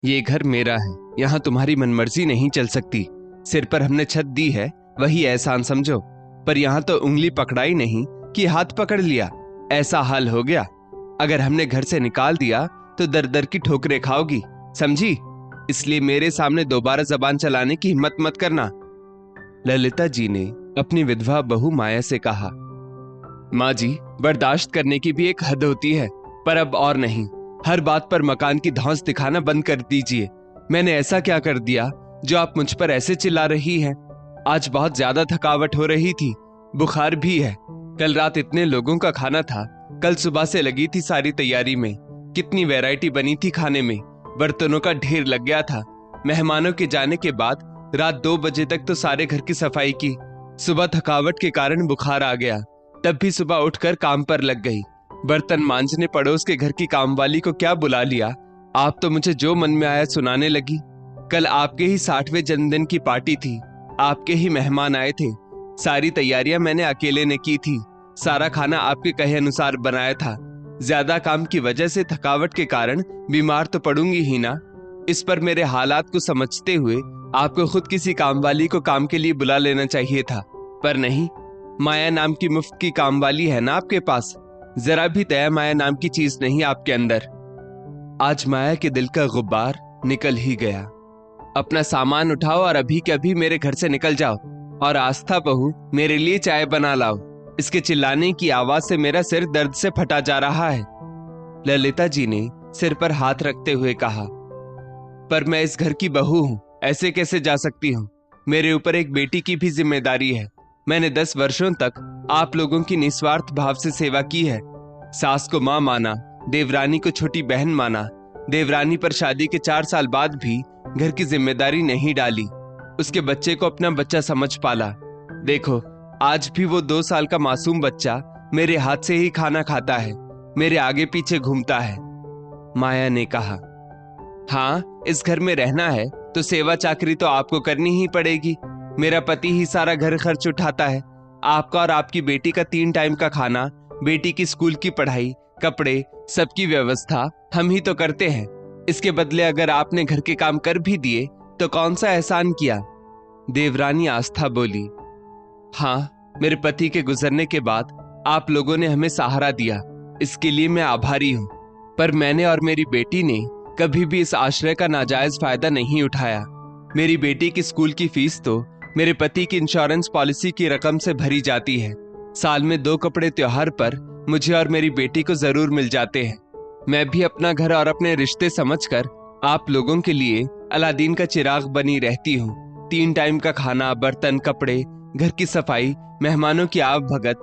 ये घर मेरा है, यहाँ तुम्हारी मनमर्जी नहीं चल सकती। सिर पर हमने छत दी है, वही एहसान समझो। पर यहाँ तो उंगली पकड़ाई नहीं कि हाथ पकड़ लिया, ऐसा हाल हो गया। अगर हमने घर से निकाल दिया तो दर दर की ठोकरें खाओगी, समझी? इसलिए मेरे सामने दोबारा जबान चलाने की हिम्मत मत करना। ललिता जी ने अपनी विधवा बहू माया से कहा। माँ जी, बर्दाश्त करने की भी एक हद होती है, पर अब और नहीं। हर बात पर मकान की धौंस दिखाना बंद कर दीजिए। मैंने ऐसा क्या कर दिया जो आप मुझ पर ऐसे चिल्ला रही हैं? आज बहुत ज्यादा थकावट हो रही थी, बुखार भी है। कल रात इतने लोगों का खाना था, कल सुबह से लगी थी सारी तैयारी में। कितनी वैरायटी बनी थी खाने में, बर्तनों का ढेर लग गया था। मेहमानों के जाने के बाद रात 2 बजे तक तो सारे घर की सफाई की। सुबह थकावट के कारण बुखार आ गया, तब भी सुबह उठकर काम पर लग गई। बर्तन मांजने पड़ोस के घर की कामवाली को क्या बुला लिया। आप तो मुझे जो मन में आया सुनाने लगी। कल आपके ही 60वें जन्मदिन की पार्टी थी, आपके ही मेहमान आए थे। सारी तैयारियां मैंने अकेले ने की थी, सारा खाना आपके कहे अनुसार बनाया था। ज्यादा काम की वजह से थकावट के कारण बीमार तो पड़ूंगी ही ना। इस पर मेरे हालात को समझते हुए आपको खुद किसी कामवाली को काम के लिए बुला लेना चाहिए था, पर नहीं। माया नाम की मुफ्त की कामवाली है ना आपके पास, जरा भी दया माया नाम की चीज नहीं आपके अंदर। आज माया के दिल का गुब्बार निकल ही गया। अपना सामान उठाओ और अभी के अभी मेरे घर से निकल जाओ, और आस्था बहू मेरे लिए चाय बना लाओ। इसके चिल्लाने की आवाज से मेरा सिर दर्द से फटा जा रहा है। ललिता जी ने सिर पर हाथ रखते हुए कहा। पर मैं इस घर की बहू हूं, ऐसे कैसे जा सकती हूं? मेरे ऊपर एक बेटी की भी जिम्मेदारी है। मैंने 10 वर्षों तक आप लोगों की निस्वार्थ भाव से सेवा की है। सास को मां माना, देवरानी को छोटी बहन माना। देवरानी पर शादी के 4 साल बाद भी घर की जिम्मेदारी नहीं डाली, उसके बच्चे को अपना बच्चा समझ पाला। देखो, आज भी वो 2 साल का मासूम बच्चा मेरे हाथ से ही खाना खाता है, मेरे आगे पीछे घूमता है। माया ने कहा। हाँ, इस घर में रहना है तो सेवा चाकरी तो आपको करनी ही पड़ेगी। मेरा पति ही सारा घर खर्च उठाता है। आपका और आपकी बेटी का 3 टाइम का खाना, बेटी की स्कूल की पढ़ाई, कपड़े, सबकी व्यवस्था हम ही तो करते हैं। इसके बदले अगर आपने घर के काम कर भी दिए तो कौन सा एहसान किया? देवरानी आस्था बोली। हाँ, मेरे पति के गुजरने के बाद आप लोगों ने हमें सहारा दिया, इसके लिए मैं आभारी हूं। पर मैंने और मेरी बेटी ने कभी भी इस आश्रय का नाजायज फायदा नहीं उठाया। मेरी बेटी की स्कूल की फीस तो मेरे पति की इंश्योरेंस पॉलिसी की रकम से भरी जाती है। साल में 2 कपड़े त्योहार पर मुझे और मेरी बेटी को जरूर मिल जाते हैं। मैं भी अपना घर और अपने रिश्ते समझकर आप लोगों के लिए अलादीन का चिराग बनी रहती हूँ। 3 टाइम का खाना, बर्तन, कपड़े, घर की सफाई, मेहमानों की आव भगत।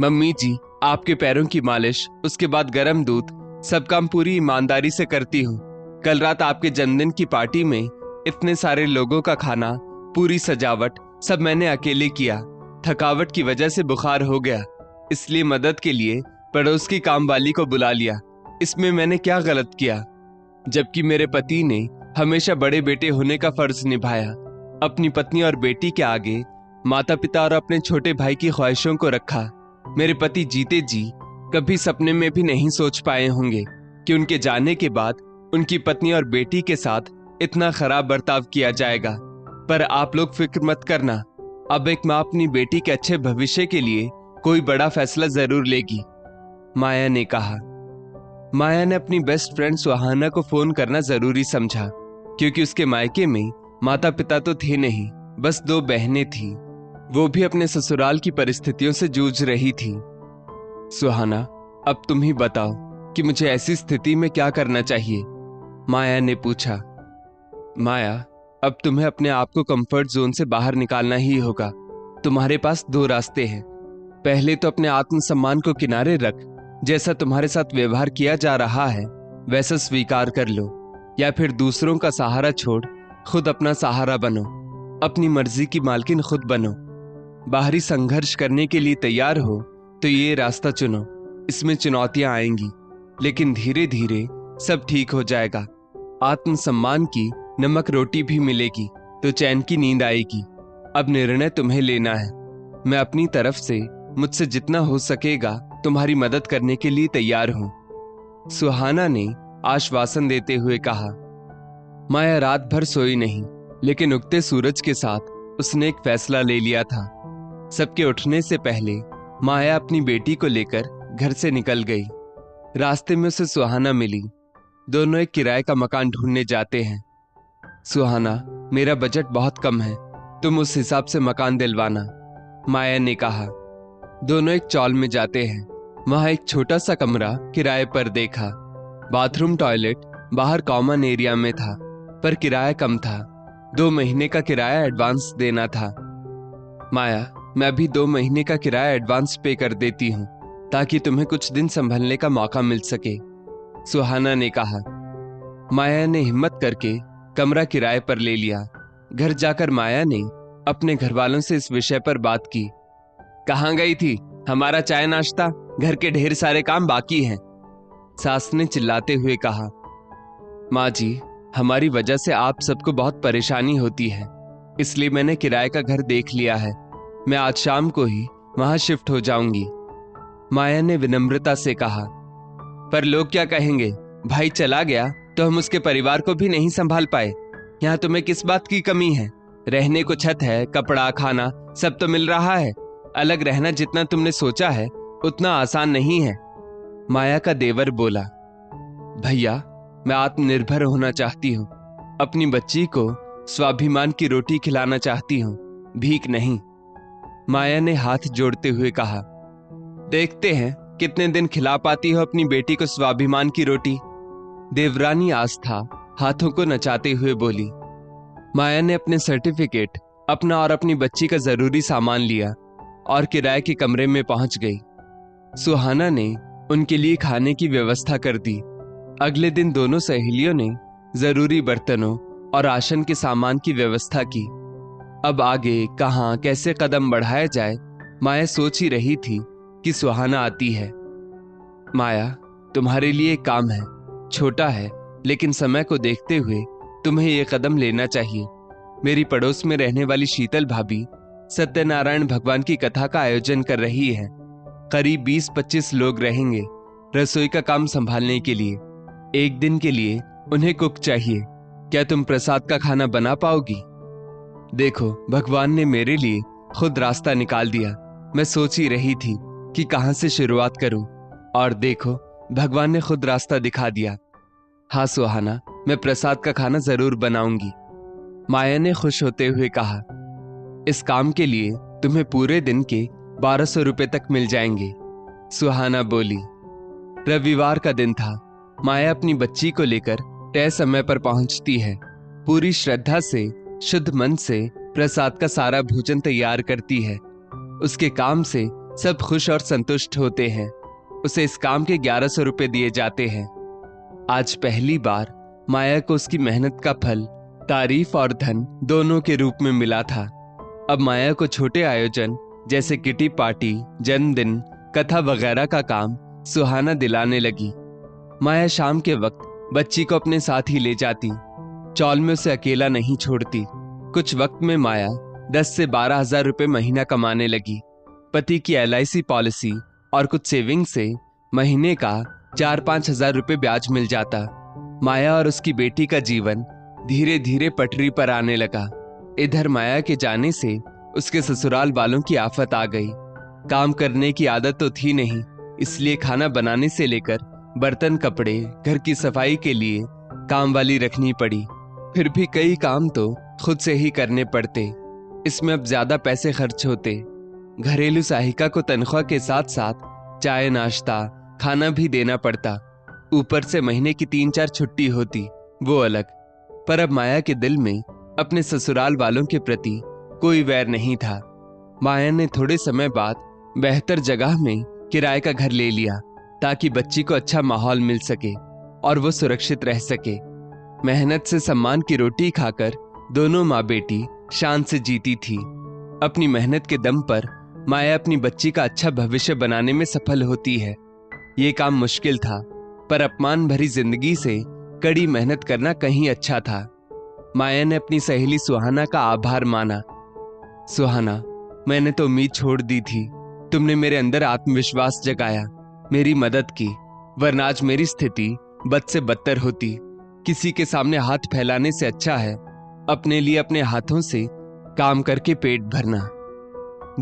मम्मी जी, आपके पैरों की मालिश, उसके बाद गर्म दूध, सब काम पूरी ईमानदारी से करती हूँ। कल रात आपके जन्मदिन की पार्टी में इतने सारे लोगों का खाना, पूरी सजावट सब मैंने अकेले किया। थकावट की वजह से बुखार हो गया, इसलिए मदद के लिए पड़ोस की कामवाली को बुला लिया। इसमें मैंने क्या गलत किया? जबकि मेरे पति ने हमेशा बड़े बेटे होने का फर्ज निभाया। अपनी पत्नी और बेटी के आगे माता पिता और अपने छोटे भाई की ख्वाहिशों को रखा। मेरे पति जीते जी कभी सपने में भी नहीं सोच पाए होंगे कि उनके जाने के बाद उनकी पत्नी और बेटी के साथ इतना खराब बर्ताव किया जाएगा। पर आप लोग फिक्र मत करना, अब एक माँ अपनी बेटी के अच्छे भविष्य के लिए कोई बड़ा फैसला जरूर लेगी, माया ने कहा। माया ने अपनी बेस्ट फ्रेंड सुहाना को फोन करना जरूरी समझा, क्योंकि उसके मायके में माता पिता तो थे नहीं, बस 2 बहनें थीं। वो भी अपने ससुराल की परिस्थितियों से जूझ रही थी। सुहाना, अब तुम ही बताओ कि मुझे ऐसी स्थिति में क्या करना चाहिए? माया ने पूछा। माया, अब तुम्हें अपने आप को कंफर्ट जोन से बाहर निकालना ही होगा। तुम्हारे पास 2 रास्ते हैं। पहले तो अपने आत्मसम्मान को किनारे रख, जैसा तुम्हारे साथ व्यवहार किया जा रहा है वैसा स्वीकार कर लो, या फिर दूसरों का सहारा छोड़ खुद अपना सहारा बनो, अपनी मर्जी की मालकिन खुद बनो। बाहरी संघर्ष करने के लिए तैयार हो तो ये रास्ता चुनो। इसमें चुनौतियां आएंगी, लेकिन धीरे धीरे सब ठीक हो जाएगा। आत्मसम्मान की नमक रोटी भी मिलेगी तो चैन की नींद आएगी। अब निर्णय तुम्हें लेना है। मैं अपनी तरफ से मुझसे जितना हो सकेगा तुम्हारी मदद करने के लिए तैयार हूं, सुहाना ने आश्वासन देते हुए कहा। माया रात भर सोई नहीं, लेकिन उगते सूरज के साथ उसने एक फैसला ले लिया था। सबके उठने से पहले माया अपनी बेटी को लेकर घर से निकल गई। रास्ते में उसे सुहाना मिली। दोनों एक किराए का मकान ढूंढने जाते हैं। सुहाना, मेरा बजट बहुत कम है, तुम उस हिसाब से मकान दिलवाना, माया ने कहा। दोनों एक चॉल में जाते हैं। वहां एक छोटा सा कमरा किराए पर देखा। बाथरूम टॉयलेट बाहर कॉमन एरिया में था, पर किराया कम था। 2 महीने का किराया एडवांस देना था। माया, मैं अभी 2 महीने का किराया एडवांस पे कर देती हूँ, ताकि तुम्हें कुछ दिन संभलने का मौका मिल सके, सुहाना ने कहा। माया ने हिम्मत करके कमरा किराए पर ले लिया। घर जाकर माया ने अपने घर वालों से इस विषय पर बात की। कहाँ गई थी? हमारा चाय नाश्ता, घर के ढेर सारे काम बाकी हैं, सास ने चिल्लाते हुए कहा। माँ जी, हमारी वजह से आप सबको बहुत परेशानी होती है, इसलिए मैंने किराए का घर देख लिया है। मैं आज शाम को ही वहां शिफ्ट हो जाऊंगी, माया ने विनम्रता से कहा। पर लोग क्या कहेंगे? भाई चला गया तो हम उसके परिवार को भी नहीं संभाल पाए। यहाँ तुम्हें किस बात की कमी है? रहने को छत है, कपड़ा, खाना सब तो मिल रहा है। अलग रहना जितना तुमने सोचा है उतना आसान नहीं है, माया का देवर बोला। भैया, मैं आत्मनिर्भर होना चाहती हूँ। अपनी बच्ची को स्वाभिमान की रोटी खिलाना चाहती हूँ, भीख नहीं, माया ने हाथ जोड़ते हुए कहा। देखते हैं कितने दिन खिला पाती हो अपनी बेटी को स्वाभिमान की रोटी, देवरानी आस्था हाथों को नचाते हुए बोली। माया ने अपने सर्टिफिकेट, अपना और अपनी बच्ची का जरूरी सामान लिया और किराए के कमरे में पहुंच गई। सुहाना ने उनके लिए खाने की व्यवस्था कर दी। अगले दिन दोनों सहेलियों ने जरूरी बर्तनों और राशन के सामान की व्यवस्था की। अब आगे कहां कैसे कदम बढ़ाया जाए, माया सोच ही रही थी कि सुहाना आती है। माया, तुम्हारे लिए एक काम है, छोटा है, लेकिन समय को देखते हुए तुम्हें यह कदम लेना चाहिए। मेरी पड़ोस में रहने वाली शीतल भाभी सत्यनारायण भगवान की कथा का आयोजन कर रही है। करीब 20-25 लोग रहेंगे रसोई का काम संभालने के लिए। एक दिन के लिए उन्हें कुक चाहिए। क्या तुम प्रसाद का खाना बना पाओगी? देखो, भगवान ने मेरे लिए खुद रास्ता निकाल दिया। मैं सोच ही रही थी कि कहां से शुरुआत करूं, और देखो, भगवान ने खुद रास्ता दिखा दिया। हाँ सुहाना, मैं प्रसाद का खाना जरूर बनाऊंगी, माया ने खुश होते हुए कहा। इस काम के लिए तुम्हें पूरे दिन के 1200 रुपए तक मिल जाएंगे, सुहाना बोली। रविवार का दिन था। माया अपनी बच्ची को लेकर तय समय पर पहुंचती है। पूरी श्रद्धा से, शुद्ध मन से प्रसाद का सारा भोजन तैयार करती है। उसके काम से सब खुश और संतुष्ट होते हैं। उसे इस काम के 1100 रुपए दिए जाते हैं। आज पहली बार माया को उसकी मेहनत का फल, तारीफ और धन दोनों के रूप में मिला था। अब माया को छोटे आयोजन जैसे किटी पार्टी, जन्मदिन, कथा वगैरह का काम सुहाना दिलाने लगी। माया शाम के वक्त बच्ची को अपने साथ ही ले जाती। चौल में उसे अकेला नहीं छोड़ती। कुछ वक्त में माया 10 से 12 हजार रुपए महीना कमाने लगी। पति की LIC पॉलिसी और कुछ सेविंग से महीने का 4-5 हजार रुपए ब्याज मिल जाता। माया और उसकी बेटी का जीवन धीरे धीरे पटरी पर आने लगा। इधर माया के जाने से उसके ससुराल वालों की आफत आ गई। काम करने की आदत तो थी नहीं, इसलिए खाना बनाने से लेकर बर्तन, कपड़े, घर की सफाई के लिए काम वाली रखनी पड़ी। फिर भी कई काम तो खुद से ही करने पड़ते। इसमें अब ज्यादा पैसे खर्च होते। घरेलू सहायिका को तनख्वाह के साथ साथ चाय, नाश्ता, खाना भी देना पड़ता। ऊपर से महीने की 3-4 छुट्टी होती, वो अलग। पर अब माया के दिल में अपने ससुराल वालों के प्रति कोई वैर नहीं था। माया ने थोड़े समय बाद बेहतर जगह में किराए का घर ले लिया, ताकि बच्ची को अच्छा माहौल मिल सके और वो सुरक्षित रह सके। मेहनत से सम्मान की रोटी खाकर दोनों माँ बेटी शान से जीती थी। अपनी मेहनत के दम पर माया अपनी बच्ची का अच्छा भविष्य बनाने में सफल होती है। ये काम मुश्किल था, पर अपमान भरी जिंदगी से कड़ी मेहनत करना कहीं अच्छा था। माया ने अपनी सहेली सुहाना का आभार माना। सुहाना, मैंने तो उम्मीद छोड़ दी थी। तुमने मेरे अंदर आत्मविश्वास जगाया, मेरी मदद की, वरना आज मेरी स्थिति बद से बदतर होती। किसी के सामने हाथ फैलाने से अच्छा है अपने लिए अपने हाथों से काम करके पेट भरना।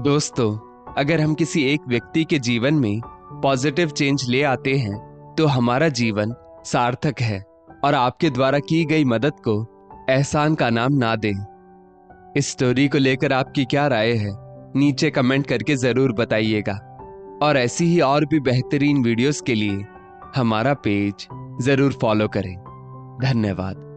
दोस्तों, अगर हम किसी एक व्यक्ति के जीवन में पॉजिटिव चेंज ले आते हैं तो हमारा जीवन सार्थक है, और आपके द्वारा की गई मदद को एहसान का नाम ना दें। इस स्टोरी को लेकर आपकी क्या राय है, नीचे कमेंट करके जरूर बताइएगा, और ऐसी ही और भी बेहतरीन वीडियोस के लिए हमारा पेज जरूर फॉलो करें। धन्यवाद।